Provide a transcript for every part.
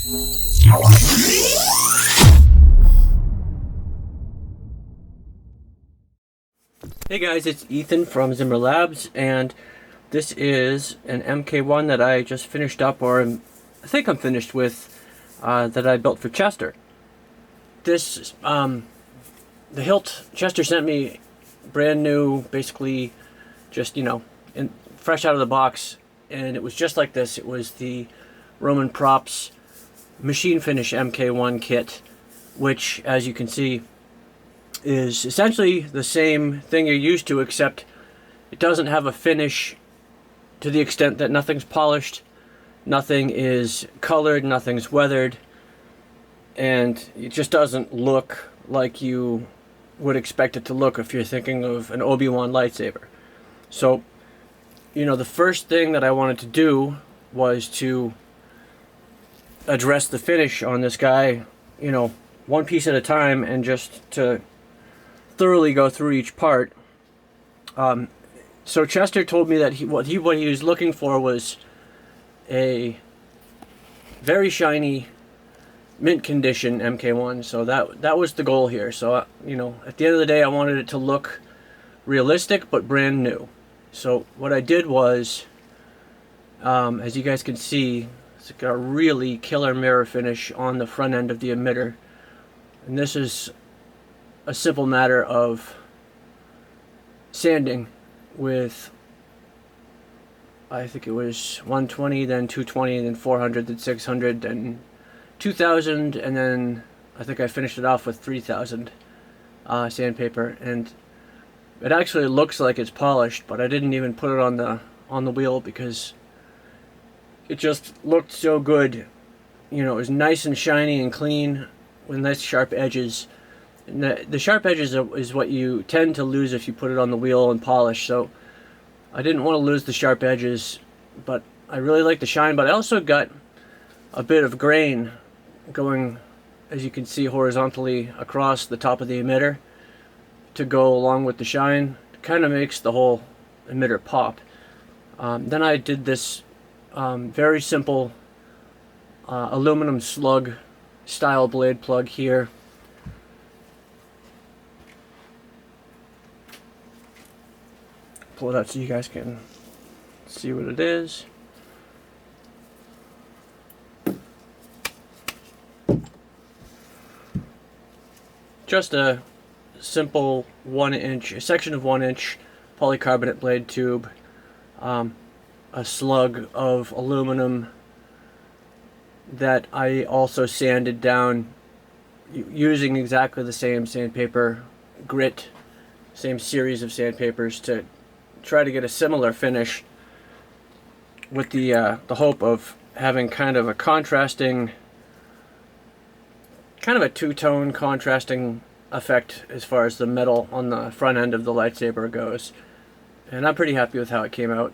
Hey guys, it's Ethan from Zimmer Labs, and this is an MK1 that I just finished up, or I think I'm finished with, that I built for Chester. This, the hilt Chester sent me brand new, basically just, fresh out of the box, and it was just like this. It was the Roman Props Machine Finish MK1 kit, which, as you can see, is essentially the same thing you're used to, except it doesn't have a finish to the extent that nothing's polished, nothing is colored, nothing's weathered, and it just doesn't look like you would expect it to look if you're thinking of an Obi-Wan lightsaber. So, the first thing that I wanted to do was to address the finish on this guy, one piece at a time, and just to thoroughly go through each part. So Chester told me that what he was looking for was a very shiny mint condition MK1. So that was the goal here. So at the end of the day, I wanted it to look realistic but brand new. So what I did was, as you guys can see, it's got a really killer mirror finish on the front end of the emitter, and this is a simple matter of sanding with, I think it was 120, then 220, then 400, then 600, then 2000, and then I think I finished it off with 3000 sandpaper, and it actually looks like it's polished, but I didn't even put it on the wheel because it just looked so good. It was nice and shiny and clean with nice sharp edges. And the sharp edges is what you tend to lose if you put it on the wheel and polish, so I didn't want to lose the sharp edges, but I really like the shine. But I also got a bit of grain going, as you can see, horizontally across the top of the emitter to go along with the shine. It kind of makes the whole emitter pop. Then I did this very simple aluminum slug style blade plug here. Pull it out so you guys can see what it is. Just a simple a section of 1 inch polycarbonate blade tube, a slug of aluminum that I also sanded down using exactly the same sandpaper grit, same series of sandpapers, to try to get a similar finish, with the hope of having kind of a two-tone contrasting effect as far as the metal on the front end of the lightsaber goes. And I'm pretty happy with how it came out.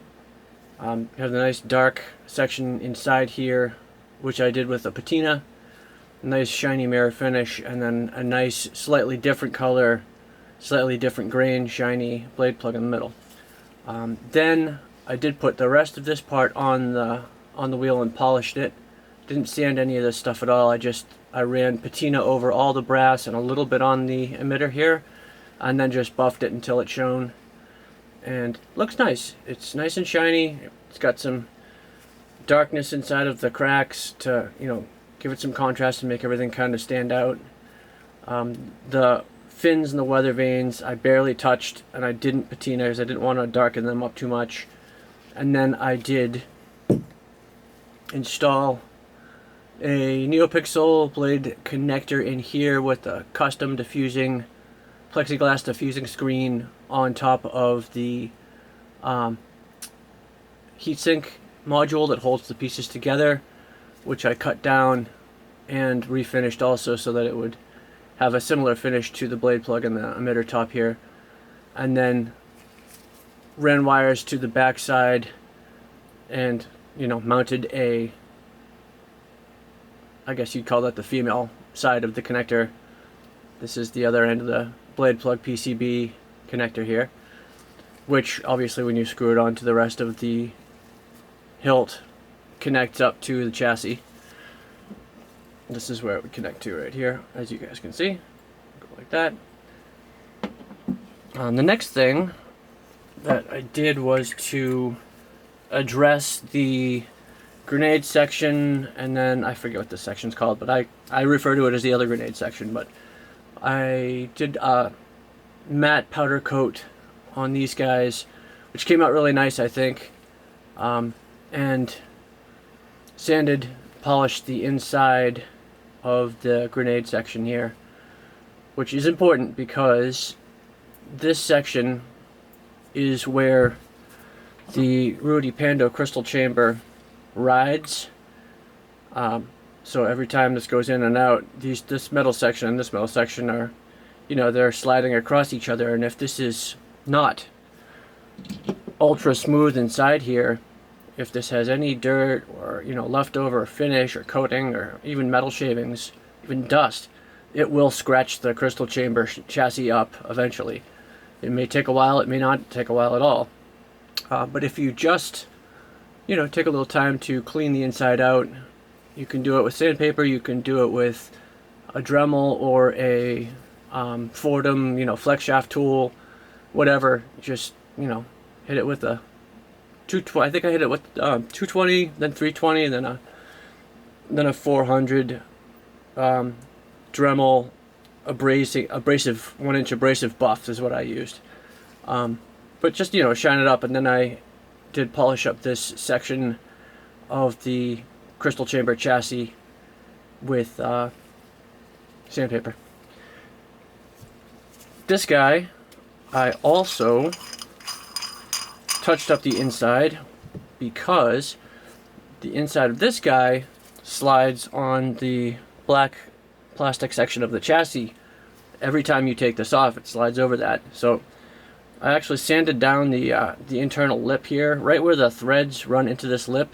You have the nice dark section inside here, which I did with a patina, a nice shiny mirror finish, and then a nice slightly different color, slightly different grain, shiny blade plug in the middle. Then I did put the rest of this part on the wheel and polished it. Didn't sand any of this stuff at all. I ran patina over all the brass and a little bit on the emitter here, and then just buffed it until it shone. And looks nice. It's nice and shiny. It's got some darkness inside of the cracks to give it some contrast and make everything kind of stand out. The fins and the weather vanes I barely touched, and I didn't patina because I didn't want to darken them up too much. And then I did install a NeoPixel blade connector in here with a custom plexiglass diffusing screen on top of the heatsink module that holds the pieces together, which I cut down and refinished also so that it would have a similar finish to the blade plug and the emitter top here. And then ran wires to the back side and mounted a, I guess you'd call that the female side of the connector. This is the other end of the blade plug PCB connector here, which obviously when you screw it onto the rest of the hilt connects up to the chassis. This is where it would connect to right here, as you guys can see. Go like that. The next thing that I did was to address the grenade section, and then I forget what this section's called, but I refer to it as the other grenade section. But I did matte powder coat on these guys, which came out really nice, I think, and sanded, polished the inside of the grenade section here, which is important because this section is where the Rudy Pando crystal chamber rides. So every time this goes in and out, this metal section and this metal section are, you know, they're sliding across each other, and if this is not ultra smooth inside here, if this has any dirt or, you know, leftover finish or coating or even metal shavings, even dust, it will scratch the crystal chamber chassis up eventually. It may take a while, it may not take a while at all. But if you just, you know, take a little time to clean the inside out, you can do it with sandpaper, you can do it with a Dremel or a Fordham, you know, flex shaft tool, whatever. Just, you know, hit it with a 220. I think I hit it with 220, then 320, and then a 400 Dremel abrasive 1-inch abrasive buff is what I used. But just, you know, shine it up, and then I did polish up this section of the crystal chamber chassis with sandpaper. This guy, I also touched up the inside because the inside of this guy slides on the black plastic section of the chassis. Every time you take this off, it slides over that. So I actually sanded down the internal lip here, right where the threads run into this lip.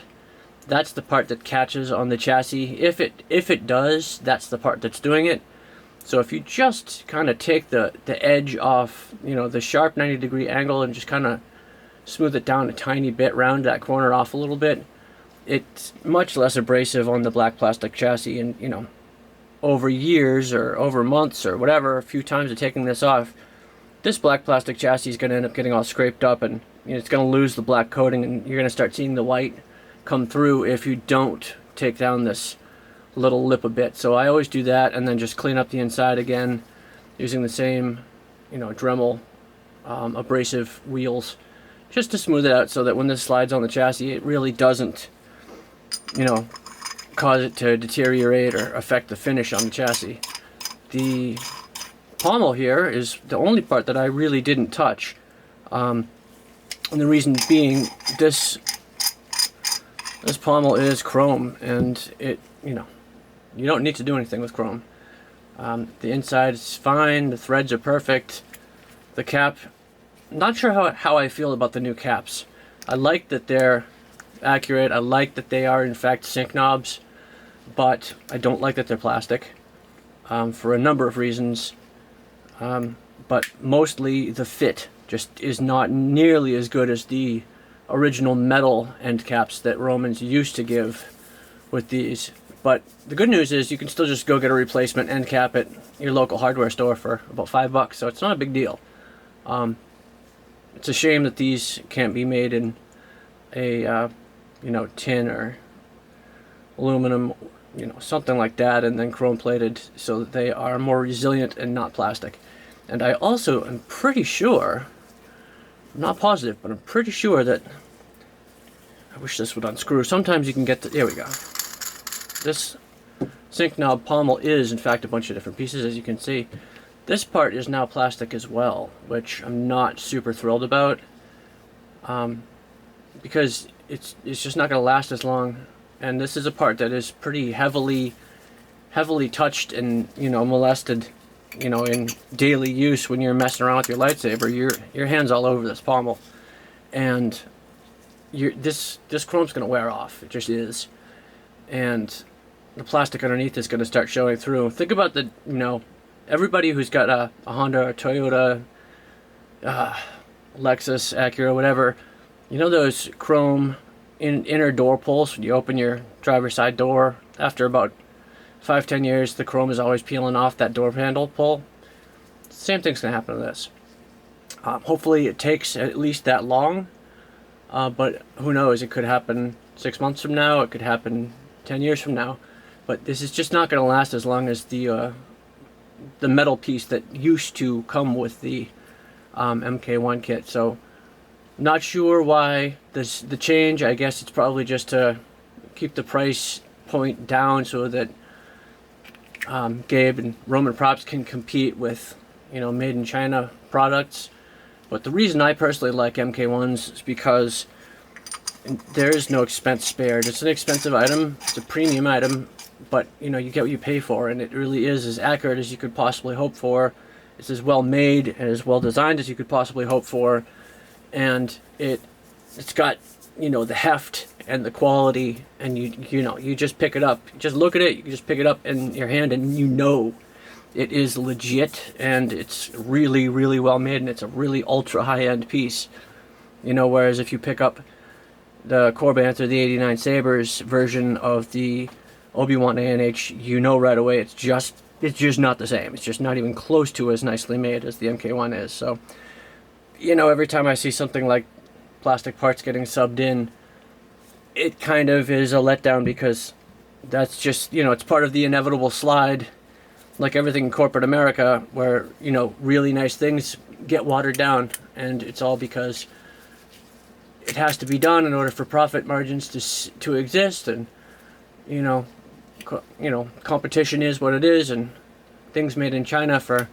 That's the part that catches on the chassis. If it does, that's the part that's doing it. So if you just kind of take the edge off, you know, the sharp 90-degree angle, and just kind of smooth it down a tiny bit, round that corner off a little bit, it's much less abrasive on the black plastic chassis. And, you know, over years or over months or whatever, a few times of taking this off, this black plastic chassis is going to end up getting all scraped up, and, you know, it's going to lose the black coating, and you're going to start seeing the white come through if you don't take down this little lip a bit. So I always do that, and then just clean up the inside again using the same, you know, Dremel abrasive wheels, just to smooth it out so that when this slides on the chassis, it really doesn't, you know, cause it to deteriorate or affect the finish on the chassis. The pommel here is the only part that I really didn't touch, and the reason being, this pommel is chrome, and it, you know, you don't need to do anything with chrome. The inside is fine, the threads are perfect. The cap, not sure how I feel about the new caps. I like that they're accurate, I like that they are in fact sync knobs, but I don't like that they're plastic, for a number of reasons. But mostly the fit just is not nearly as good as the original metal end caps that Romans used to give with these. But the good news is you can still just go get a replacement end cap at your local hardware store for about $5, so it's not a big deal. It's a shame that these can't be made in a you know, tin or aluminum, you know, something like that, and then chrome plated so that they are more resilient and not plastic. And I also am pretty sure, I'm not positive, but I'm pretty sure that, I wish this would unscrew. Sometimes you can get there we go. This sync knob pommel is in fact a bunch of different pieces, as you can see. This part is now plastic as well, which I'm not super thrilled about, because it's just not going to last as long. And this is a part that is pretty heavily touched and, you know, molested, you know, in daily use. When you're messing around with your lightsaber, your hand's all over this pommel, and this chrome's going to wear off. It just is, and the plastic underneath is going to start showing through. Think about the, you know, everybody who's got a Honda, a Toyota, Lexus, Acura, whatever. You know those chrome inner door pulls when you open your driver's side door? After about 5-10 years, the chrome is always peeling off that door handle pull. Same thing's going to happen to this. Hopefully it takes at least that long, but who knows, it could happen 6 months from now, it could happen 10 years from now, but this is just not going to last as long as the metal piece that used to come with the MK1 kit. So not sure why the change. I guess it's probably just to keep the price point down so that Gabe and Roman Props can compete with, you know, made in China products. But the reason I personally like MK1s is because there is no expense spared. It's an expensive item, it's a premium item, but you know, you get what you pay for, and it really is as accurate as you could possibly hope for. It's as well made and as well designed as you could possibly hope for, and it's got, you know, the heft and the quality, and you know, you just pick it up, just look at it, you just pick it up in your hand and you know it is legit, and it's really, really well made, and it's a really ultra high-end piece. You know, whereas if you pick up the Corbant or the 89 Sabres version of the Obi-Wan ANH, you know right away it's just not the same. It's just not even close to as nicely made as the MK1 is. So, you know, every time I see something like plastic parts getting subbed in, it kind of is a letdown, because that's just, you know, it's part of the inevitable slide, like everything in corporate America, where, you know, really nice things get watered down, and it's all because it has to be done in order for profit margins to exist, and you know, competition is what it is, and things made in China for,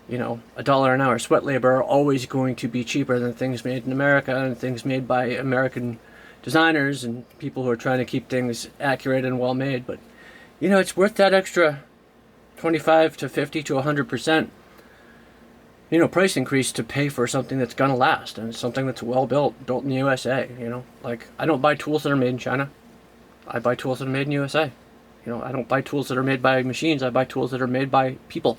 you know, $1 an hour sweat labor are always going to be cheaper than things made in America, and things made by American designers and people who are trying to keep things accurate and well made. But you know, it's worth that extra 25 to 50 to 100%, you know, price increase to pay for something that's gonna last, and something that's well built in the USA. You know, like, I don't buy tools that are made in China. I buy tools that are made in USA. You know, I don't buy tools that are made by machines. I buy tools that are made by people,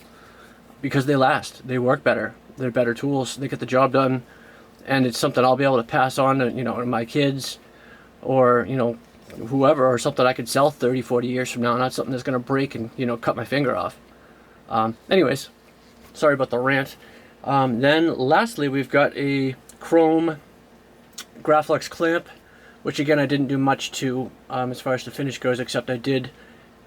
because they last, they work better, they're better tools, they get the job done, and it's something I'll be able to pass on to, you know, to my kids, or, you know, whoever, or something I could sell 30-40 years from now, not something that's going to break and, you know, cut my finger off. Anyways, sorry about the rant. Then lastly, we've got a chrome Graflex clamp, which again I didn't do much to as far as the finish goes, except I did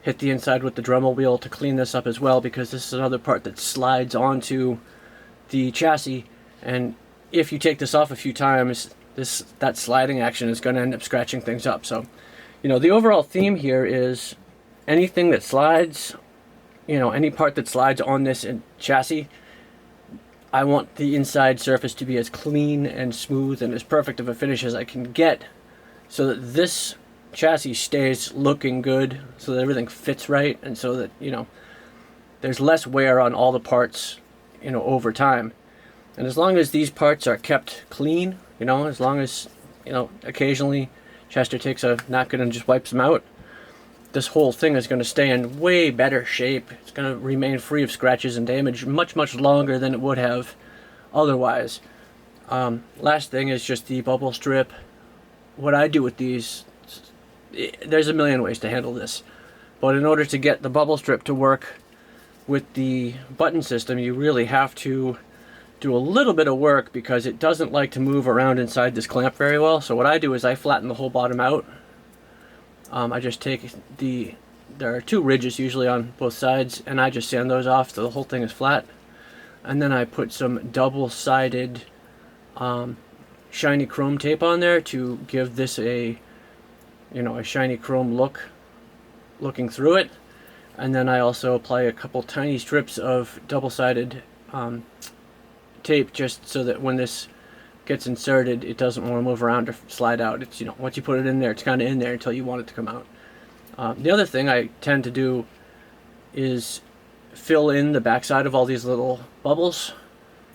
hit the inside with the Dremel wheel to clean this up as well, because this is another part that slides onto the chassis, and if you take this off a few times, that sliding action is going to end up scratching things up. So, you know, the overall theme here is anything that slides, you know, any part that slides on this chassis, I want the inside surface to be as clean and smooth and as perfect of a finish as I can get, so that this chassis stays looking good, so that everything fits right, and so that, you know, there's less wear on all the parts, you know, over time. And as long as these parts are kept clean, you know, as long as, you know, occasionally Chester takes a napkin and just wipes them out, this whole thing is going to stay in way better shape. It's going to remain free of scratches and damage much, much longer than it would have otherwise. Last thing is just the bubble strip. What I do with these, there's a million ways to handle this, but in order to get the bubble strip to work with the button system, you really have to do a little bit of work, because it doesn't like to move around inside this clamp very well. So what I do is I flatten the whole bottom out. I just take there are two ridges usually on both sides, and I just sand those off so the whole thing is flat. And then I put some double-sided shiny chrome tape on there to give this a, you know, a shiny chrome look looking through it. And then I also apply a couple tiny strips of double-sided tape, just so that when this gets inserted, it doesn't want to move around or slide out. It's, you know, once you put it in there, it's kind of in there until you want it to come out. The other thing I tend to do is fill in the backside of all these little bubbles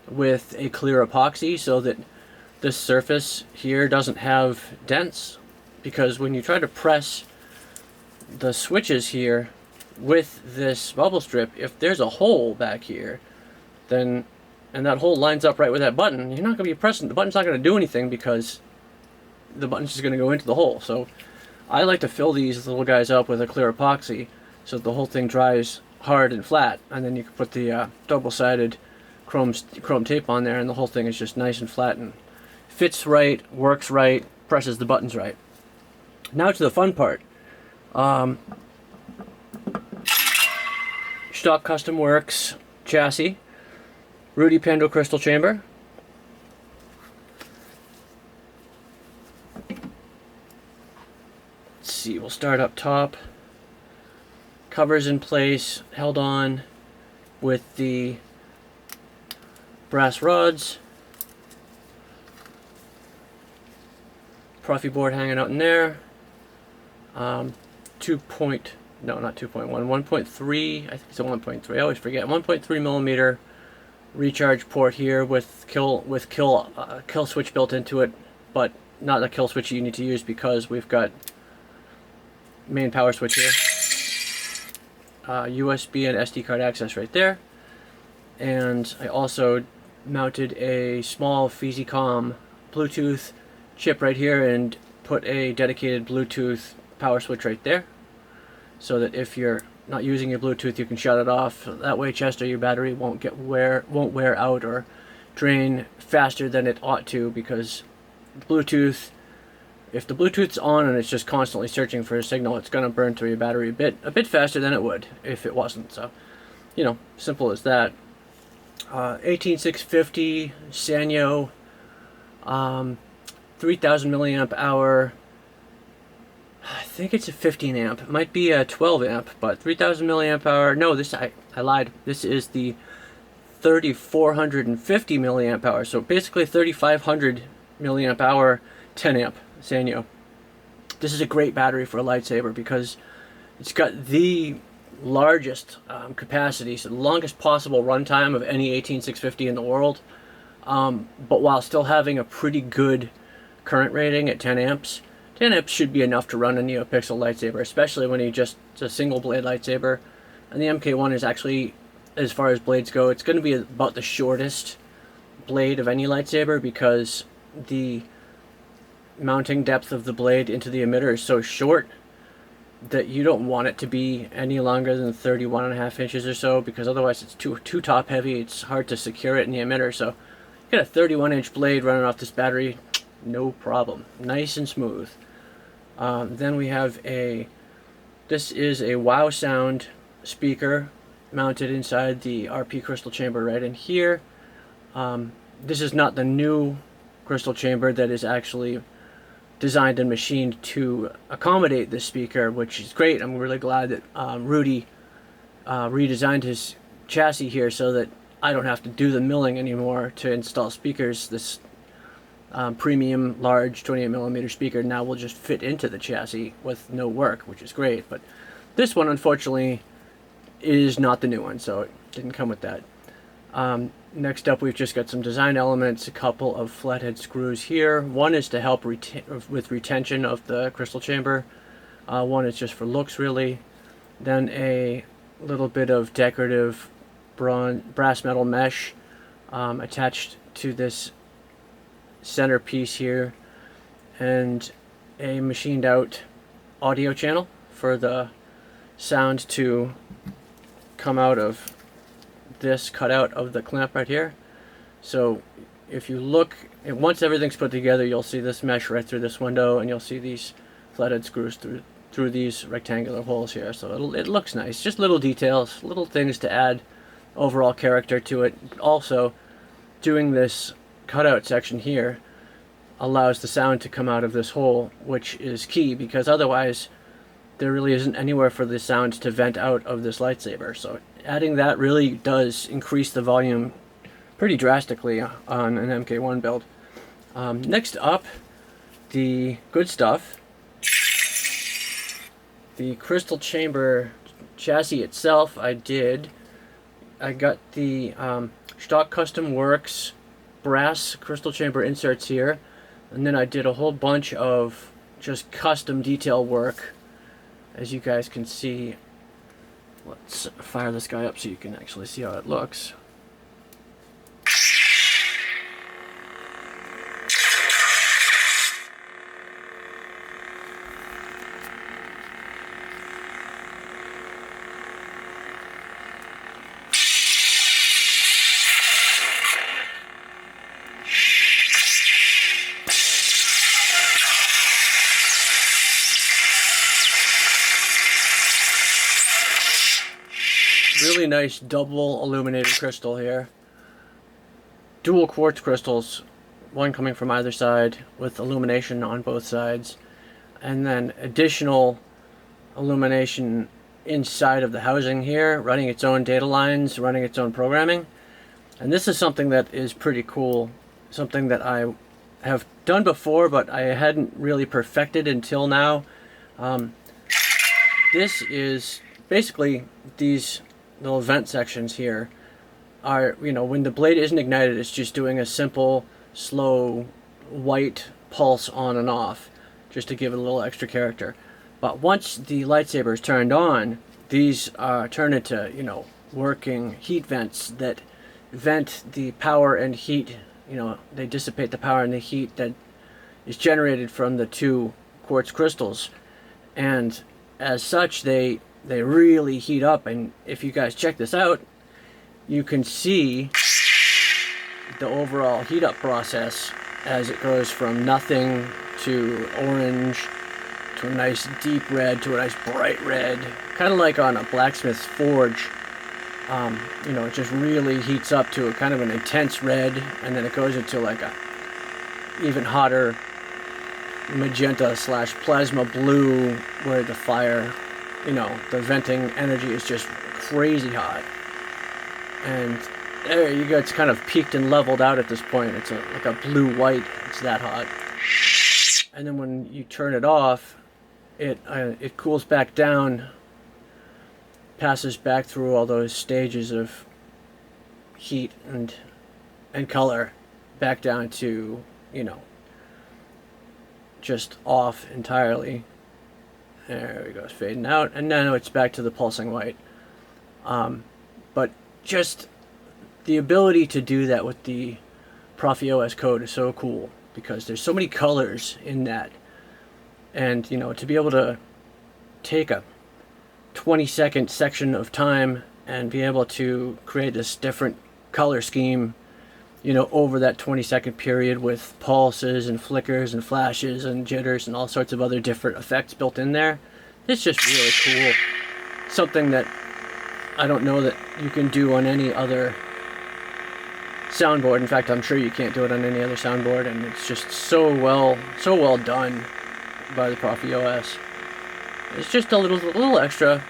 with a clear epoxy, so that this surface here doesn't have dents, because when you try to press the switches here with this bubble strip, if there's a hole back here, then, and that hole lines up right with that button, you're not going to be pressing, the button's not going to do anything, because the button's just going to go into the hole. So I like to fill these little guys up with a clear epoxy so the whole thing dries hard and flat, and then you can put the double-sided chrome tape on there, and the whole thing is just nice and flat and fits right, works right, presses the buttons right. Now to the fun part. Shtok Custom Worx chassis, Rudy Pando crystal chamber. Let's see, we'll start up top. Covers in place, held on with the brass rods. Proffieboard hanging out in there. 1.3, I think it's a 1.3, I always forget, 1.3 millimeter recharge port here with kill switch built into it, but not the kill switch you need to use because we've got main power switch here. USB and SD card access right there. And I also mounted a small Physicom Bluetooth chip right here and put a dedicated Bluetooth power switch right there, so that if you're not using your Bluetooth, you can shut it off. That way, Chester, your battery won't wear out or drain faster than it ought to, because Bluetooth, if the Bluetooth's on and it's just constantly searching for a signal, it's going to burn through your battery a bit faster than it would if it wasn't. So, you know, simple as that. 18650 Sanyo, 3000 milliamp hour. I think it's a 15 amp. It might be a 12 amp, but 3000 milliamp hour. No, I lied. This is the 3450 milliamp hour. So basically 3500 milliamp hour 10 amp Sanyo. This is a great battery for a lightsaber because it's got the largest capacity, so the longest possible runtime of any 18650 in the world, but while still having a pretty good current rating at 10 amps. 10 amps should be enough to run a NeoPixel lightsaber, especially when it's a single blade lightsaber. And the MK1 is actually, as far as blades go, it's going to be about the shortest blade of any lightsaber because the mounting depth of the blade into the emitter is so short that you don't want it to be any longer than 31.5 inches or so, because otherwise it's too top heavy. It's hard to secure it in the emitter. So you got a 31-inch blade running off this battery, no problem, nice and smooth. Then we have this is a Wow Sound speaker mounted inside the RP crystal chamber right in here. This is not the new crystal chamber that is actually designed and machined to accommodate this speaker, which is great. I'm really glad that Rudy redesigned his chassis here so that I don't have to do the milling anymore to install speakers. This premium large 28mm speaker now will just fit into the chassis with no work, which is great. But this one, unfortunately, is not the new one, so it didn't come with that. Next up, we've just got some design elements, a couple of flathead screws here. One is to help with retention of the crystal chamber. One is just for looks, really. Then a little bit of decorative brass metal mesh attached to this centerpiece here, and a machined out audio channel for the sound to come out of this cutout of the clamp right here. So if you look, and once everything's put together, you'll see this mesh right through this window, and you'll see these flathead screws through these rectangular holes here. So it looks nice. Just little details, little things to add overall character to it. Also, doing this cutout section here allows the sound to come out of this hole, which is key, because otherwise there really isn't anywhere for the sound to vent out of this lightsaber. So adding that really does increase the volume pretty drastically on an MK1 build. Next up, the good stuff. The crystal chamber chassis itself, I got the Shtok Custom Worx brass crystal chamber inserts here, and then I did a whole bunch of just custom detail work, as you guys can see. Let's fire this guy up so you can actually see how it looks. really nice double illuminated crystal here. Dual quartz crystals, one coming from either side with illumination on both sides, and then additional illumination inside of the housing here, running its own data lines, running its own programming. And this is something that is pretty cool, something that I have done before but I hadn't really perfected until now. This is basically these little vent sections here are, you know, when the blade isn't ignited, it's just doing a simple, slow, white pulse on and off, just to give it a little extra character. But once the lightsaber is turned on, these turn into, you know, working heat vents that vent the power and heat, you know, they dissipate the power and the heat that is generated from the two quartz crystals. And as such, they really heat up. And if you guys check this out, you can see the overall heat up process as it goes from nothing to orange to a nice deep red to a nice bright red, kind of like on a blacksmith's forge. You know, it just really heats up to a kind of an intense red, and then it goes into like a even hotter magenta slash plasma blue, where the fire, you know, the venting energy is just crazy hot. And there you go, it's kind of peaked and leveled out at this point. It's like a blue-white, it's that hot. And then when you turn it off, it cools back down, passes back through all those stages of heat and color, back down to, you know, just off entirely. There we go, it's fading out, and now it's back to the pulsing white. But just the ability to do that with the Proffiobot code is so cool, because there's so many colors in that. And, you know, to be able to take a 20-second section of time and be able to create this different color scheme, you know, over that 20-second period with pulses and flickers and flashes and jitters and all sorts of other different effects built in there, it's just really cool. Something that I don't know that you can do on any other soundboard. In fact, I'm sure you can't do it on any other soundboard, and it's just so well done by the Proffiobot. It's just a little extra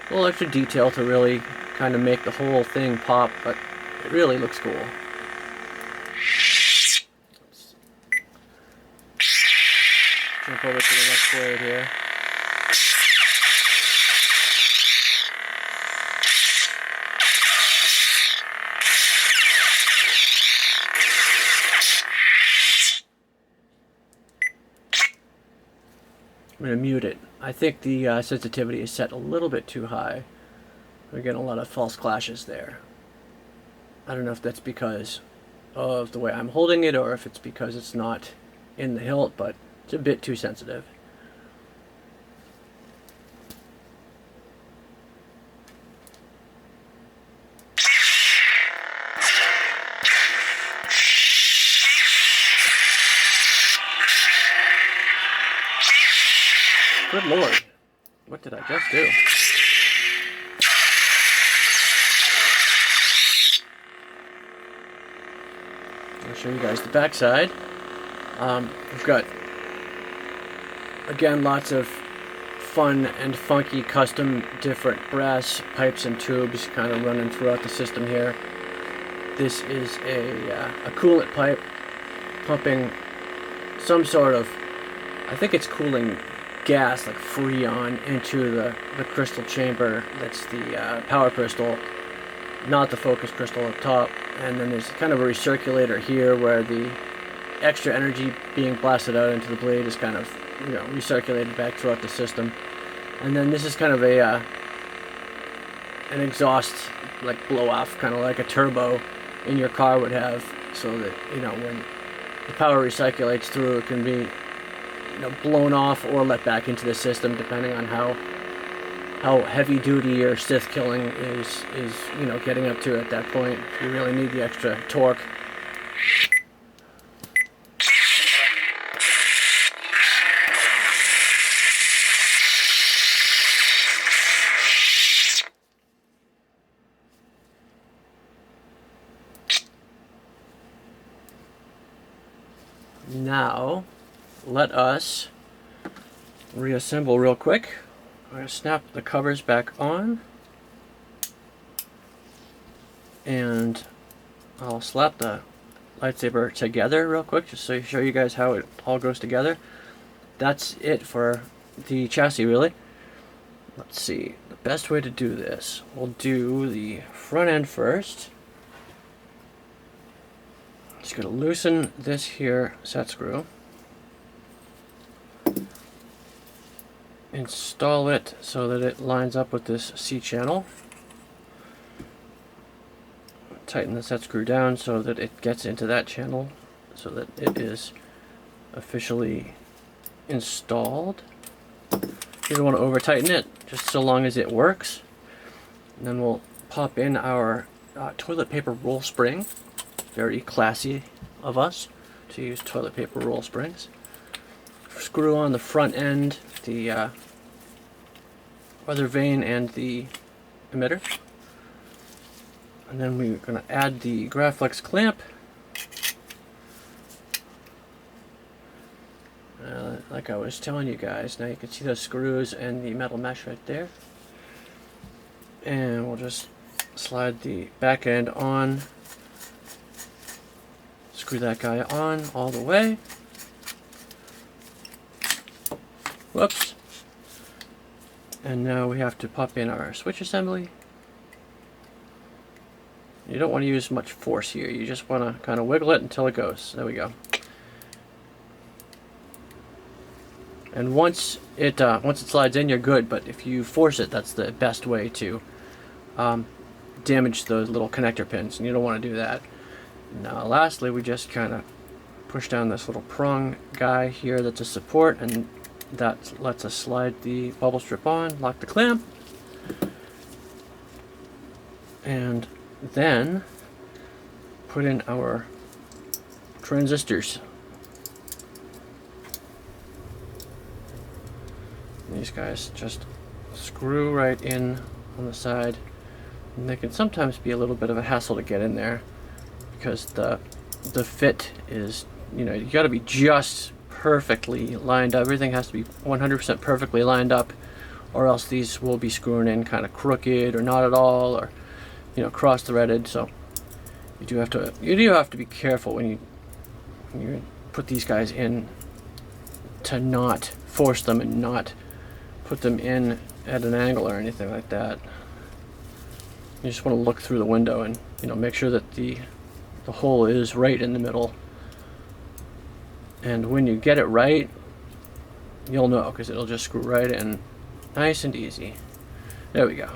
detail to really kind of make the whole thing pop, but it really looks cool. Let's jump over to the next blade here. I'm going to mute it. I think the sensitivity is set a little bit too high. We're getting a lot of false clashes there. I don't know if that's because of the way I'm holding it, or if it's because it's not in the hilt, but it's a bit too sensitive. Good lord, what did I just do? I'll show you guys the back side. We've got, again, lots of fun and funky custom different brass pipes and tubes kind of running throughout the system here. This is a coolant pipe pumping some sort of, I think it's cooling gas, like Freon, into the crystal chamber. That's the power crystal, not the focus crystal up top. And then there's kind of a recirculator here where the extra energy being blasted out into the blade is kind of, you know, recirculated back throughout the system. And then this is kind of a an exhaust, like blow off, kind of like a turbo in your car would have, so that, you know, when the power recirculates through, it can be, you know, blown off or let back into the system, depending on how heavy duty your Sith killing is, you know, getting up to at that point. You really need the extra torque. now let us reassemble real quick. I'm going to snap the covers back on, and I'll slap the lightsaber together real quick just to show you guys how it all goes together. That's it for the chassis, really. Let's see, the best way to do this, we'll do the front end first. Just going to loosen this here set screw, install it so that it lines up with this C channel, tighten the set screw down so that it gets into that channel so that it is officially installed. You don't want to over tighten it, just so long as it works. And then we'll pop in our toilet paper roll spring. Very classy of us to use toilet paper roll springs. Screw on the front end, the weather vane and the emitter. And then we're going to add the Graflex clamp. Like I was telling you guys, now you can see those screws and the metal mesh right there. And we'll just slide the back end on. Screw that guy on all the way. Whoops. And now we have to pop in our switch assembly. You don't want to use much force here. You just want to kind of wiggle it until it goes. There we go. And once it slides in, you're good. But if you force it, that's the best way to damage those little connector pins, and you don't want to do that. Now, lastly, we just kind of push down this little prong guy here that's a support, and that lets us slide the bubble strip on, lock the clamp, and then put in our transistors. These guys just screw right in on the side, and they can sometimes be a little bit of a hassle to get in there because the fit is, you know, you got to be just perfectly lined up. Everything has to be 100% perfectly lined up, or else these will be screwing in kind of crooked or not at all, or, you know, cross threaded. So you do have to be careful when you put these guys in, to not force them and not put them in at an angle or anything like that. You just want to look through the window and, you know, make sure that the hole is right in the middle. And when you get it right, you'll know, because it'll just screw right in, nice and easy. There we go.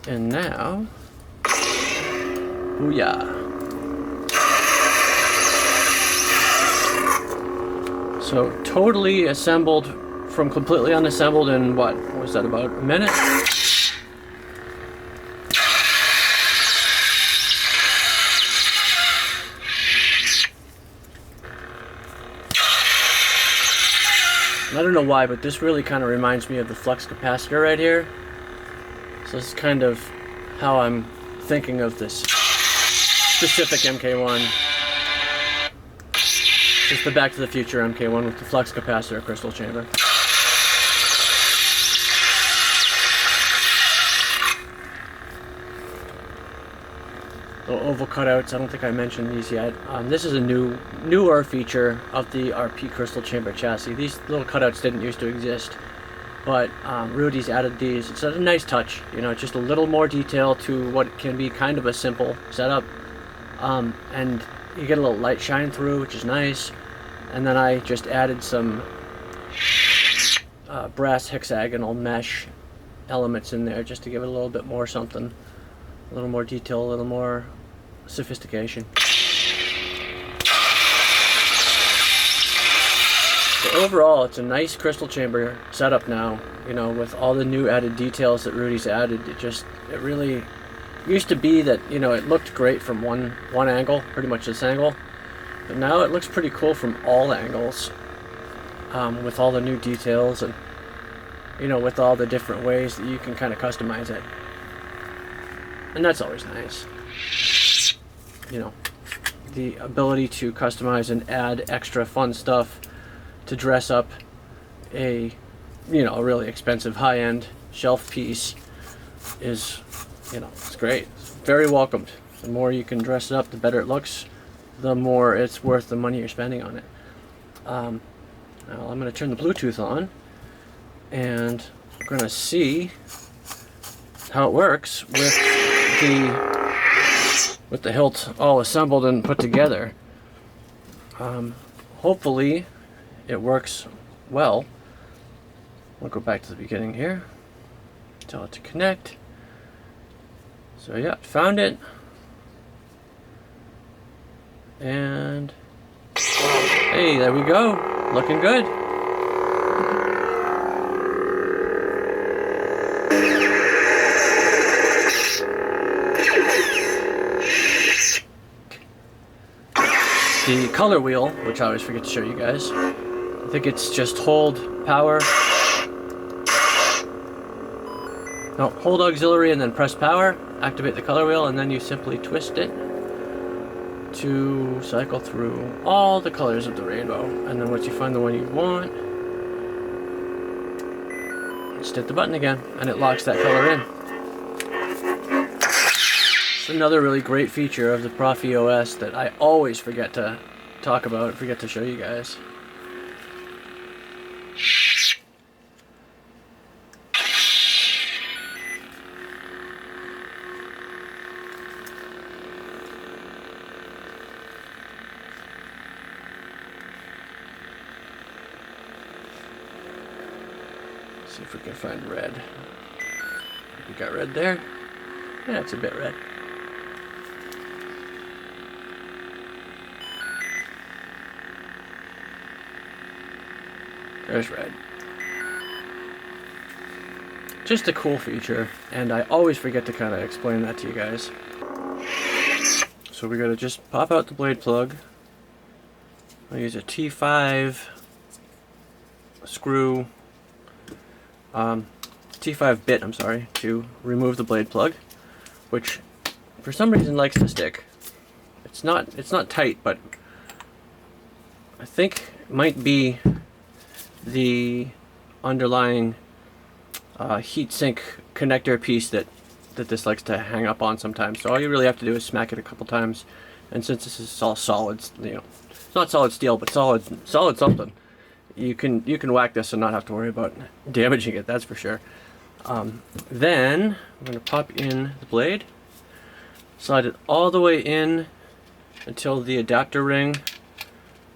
And now, booyah. So totally assembled from completely unassembled in what was that, about a minute? I don't know why, but this really kind of reminds me of the flux capacitor right here. So this is kind of how I'm thinking of this specific MK1. Just the Back to the Future MK1 with the flux capacitor crystal chamber. Little oval cutouts, I don't think I mentioned these yet. This is a newer feature of the RP crystal chamber chassis. These little cutouts didn't used to exist, but Rudy's added these. It's a nice touch, you know, just a little more detail to what can be kind of a simple setup. And you get a little light shine through, which is nice. And then I just added some brass hexagonal mesh elements in there just to give it a little bit more something, a little more detail, a little more sophistication. So overall, it's a nice crystal chamber setup now, you know, with all the new added details that Rudy's added. It really used to be that, you know, it looked great from one angle, pretty much this angle, but now it looks pretty cool from all angles, with all the new details and, you know, with all the different ways that you can kind of customize it. And that's always nice. You know, the ability to customize and add extra fun stuff to dress up a, you know, a really expensive high-end shelf piece is, you know, it's great. It's very welcomed. The more you can dress it up, the better it looks, the more it's worth the money you're spending on it. Now I'm going to turn the Bluetooth on, and we're going to see how it works with the hilt all assembled and put together. Hopefully it works well. We'll go back to the beginning here. Tell it to connect. So yeah, found it. And hey, there we go. Looking good. The color wheel, which I always forget to show you guys, I think it's just hold, power, no, hold auxiliary and then press power, activate the color wheel, and then you simply twist it to cycle through all the colors of the rainbow. And then once you find the one you want, just hit the button again and it locks that color in. Another really great feature of the Proffiobot that I always forget to talk about, forget to show you guys. Let's see if we can find red. We got red there. Yeah, it's a bit red. There's red. Just a cool feature, and I always forget to kind of explain that to you guys. So we gotta just pop out the blade plug. I'll use a T5 screw, T5 bit, I'm sorry, to remove the blade plug, which for some reason likes to stick. It's not tight, but I think it might be the underlying heatsink connector piece that this likes to hang up on sometimes. So all you really have to do is smack it a couple times, and since this is all solid, you know, it's not solid steel, but solid something, you can whack this and not have to worry about damaging it. That's for sure. Then I'm going to pop in the blade, slide it all the way in until the adapter ring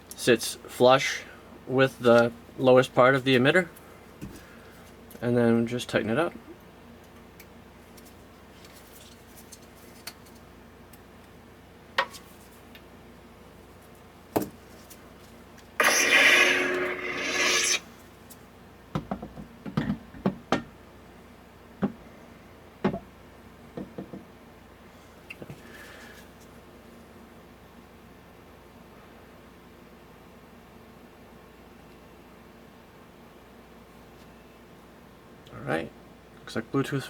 sits flush with the lowest part of the emitter, and then just tighten it up. Alright, looks like Bluetooth's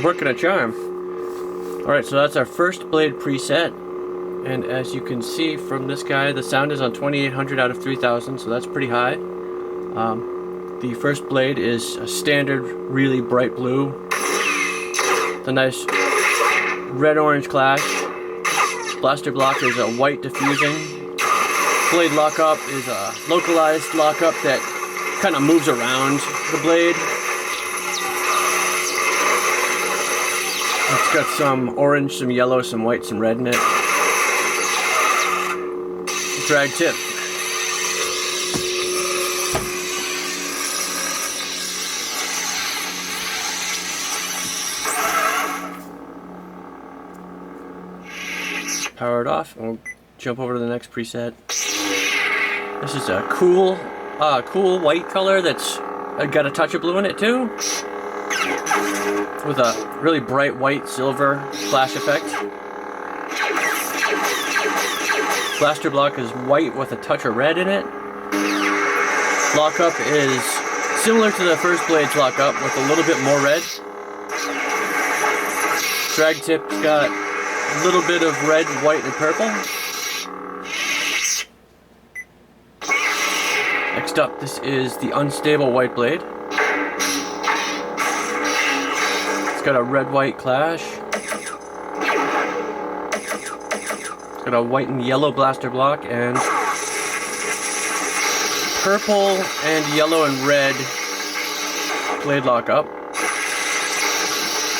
working a charm. Alright, so that's our first blade preset, and as you can see from this guy, the sound is on 2800 out of 3000, so that's pretty high. The first blade is a standard, really bright blue. The nice red-orange clash. Blaster block is a white diffusing. Blade lockup is a localized lockup that kind of moves around the blade. It's got some orange, some yellow, some white, some red in it. Drag tip. Power it off, and we'll jump over to the next preset. This is a cool white color that's got a touch of blue in it too, with a really bright white silver flash effect. Blaster block is white with a touch of red in it. Lockup is similar to the first blade's lockup with a little bit more red. Drag tip's got a little bit of red, white, and purple. Next up, this is the unstable white blade. It's got a red-white clash. It's got a white and yellow blaster block and purple and yellow and red blade lockup.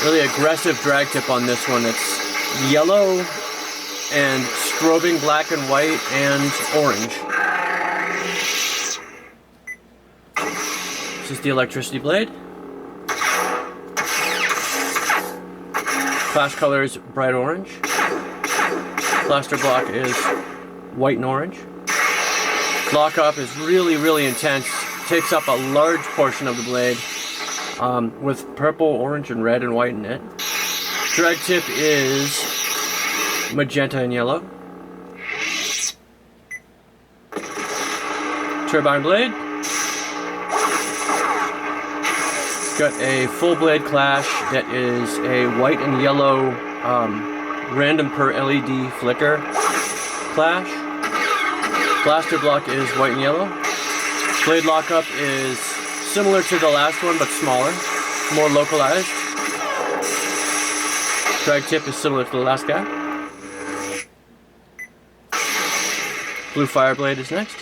Really aggressive drag tip on this one. It's yellow and strobing black and white and orange. This is the electricity blade. Clash color is bright orange. Blaster block is white and orange. Lockup is really, really intense. Takes up a large portion of the blade with purple, orange, and red and white in it. Drag tip is magenta and yellow. Turbine blade. Got a full blade clash that is a white and yellow random per LED flicker clash. Blaster block is white and yellow. Blade lockup is similar to the last one but smaller, more localized. Drag tip is similar to the last guy. Blue Fireblade is next.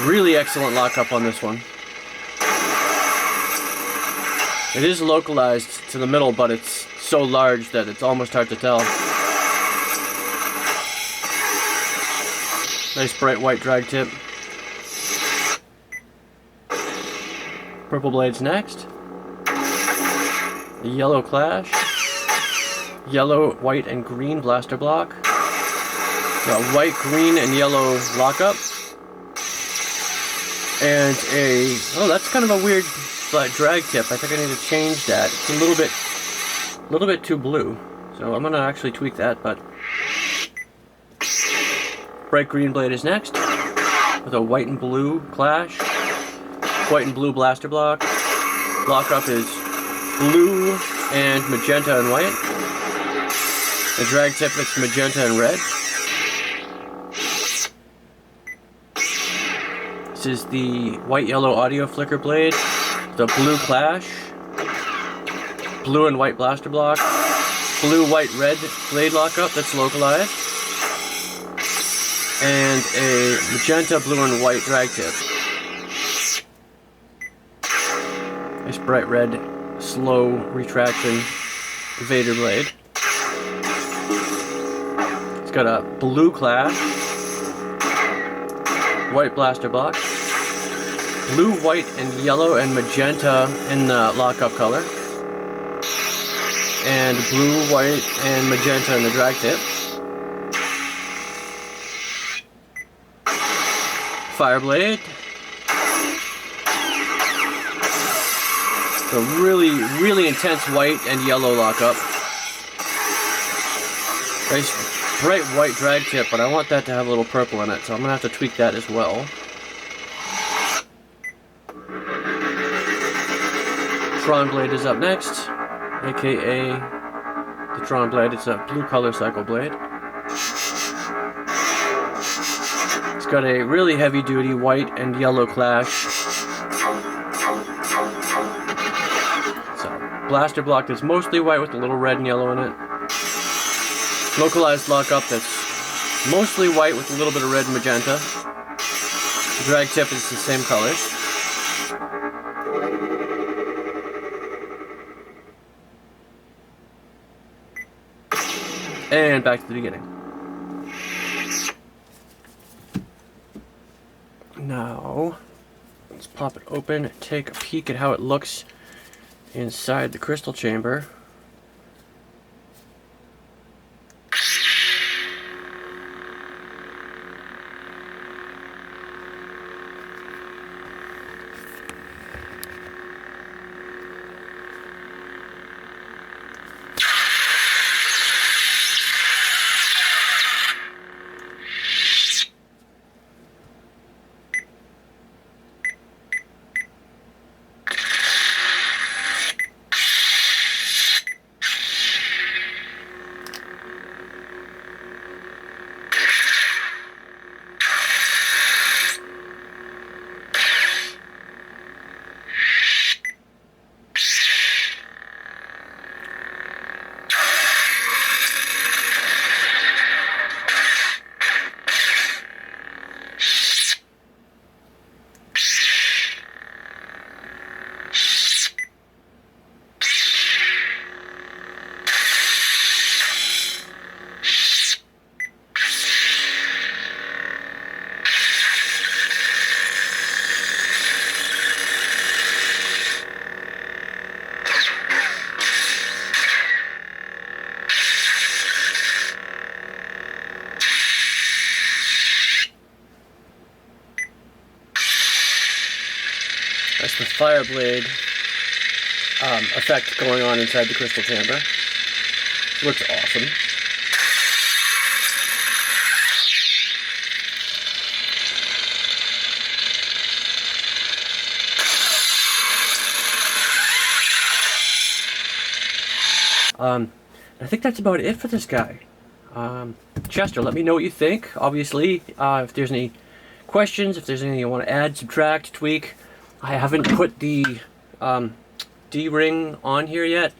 Really excellent lockup on this one. It is localized to the middle, but it's so large that it's almost hard to tell. Nice bright white drag tip. Purple blade's next. The yellow clash. Yellow, white, and green blaster block. Got white, green, and yellow lockup. And oh, that's kind of a weird drag tip. I think I need to change that. It's a little bit too blue. So I'm gonna actually tweak that, but bright green blade is next. With a white and blue clash. White and blue blaster block. Lockup is blue and magenta and white. The drag tip is magenta and red. This is the white-yellow audio flicker blade, the blue clash, blue and white blaster block, blue, white, red blade lockup that's localized, and a magenta, blue, and white drag tip. Nice bright red, slow retraction Vader blade. It's got a blue clash, white blaster block, blue, white, and yellow and magenta in the lockup color, and blue, white, and magenta in the drag tip. Fireblade. The really, really intense white and yellow lockup. Nice bright white drag tip, but I want that to have a little purple in it, so I'm gonna have to tweak that as well. Tron blade is up next, aka the Tron blade. It's a blue color cycle blade. It's got a really heavy duty white and yellow clash. So blaster block that's mostly white with a little red and yellow in it. Localized lockup that's mostly white with a little bit of red and magenta. The drag tip is the same colors. And back to the beginning. Now, let's pop it open and take a peek at how it looks inside the crystal chamber. the Fireblade effect going on inside the crystal chamber. Looks awesome. I think that's about it for this guy. Chester, let me know what you think. Obviously, if there's any questions, if there's anything you want to add, subtract, tweak. I haven't put the D-ring on here yet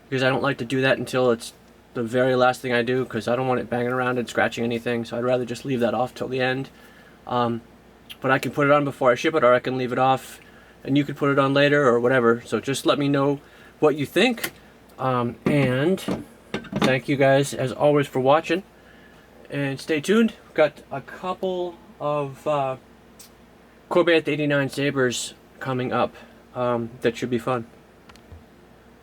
because I don't like to do that until it's the very last thing I do, because I don't want it banging around and scratching anything, so I'd rather just leave that off till the end. But I can put it on before I ship it, or I can leave it off and you could put it on later or whatever. So just let me know what you think. And thank you guys as always for watching, and stay tuned. We've got a couple of Corvette 89 Sabres coming up that should be fun.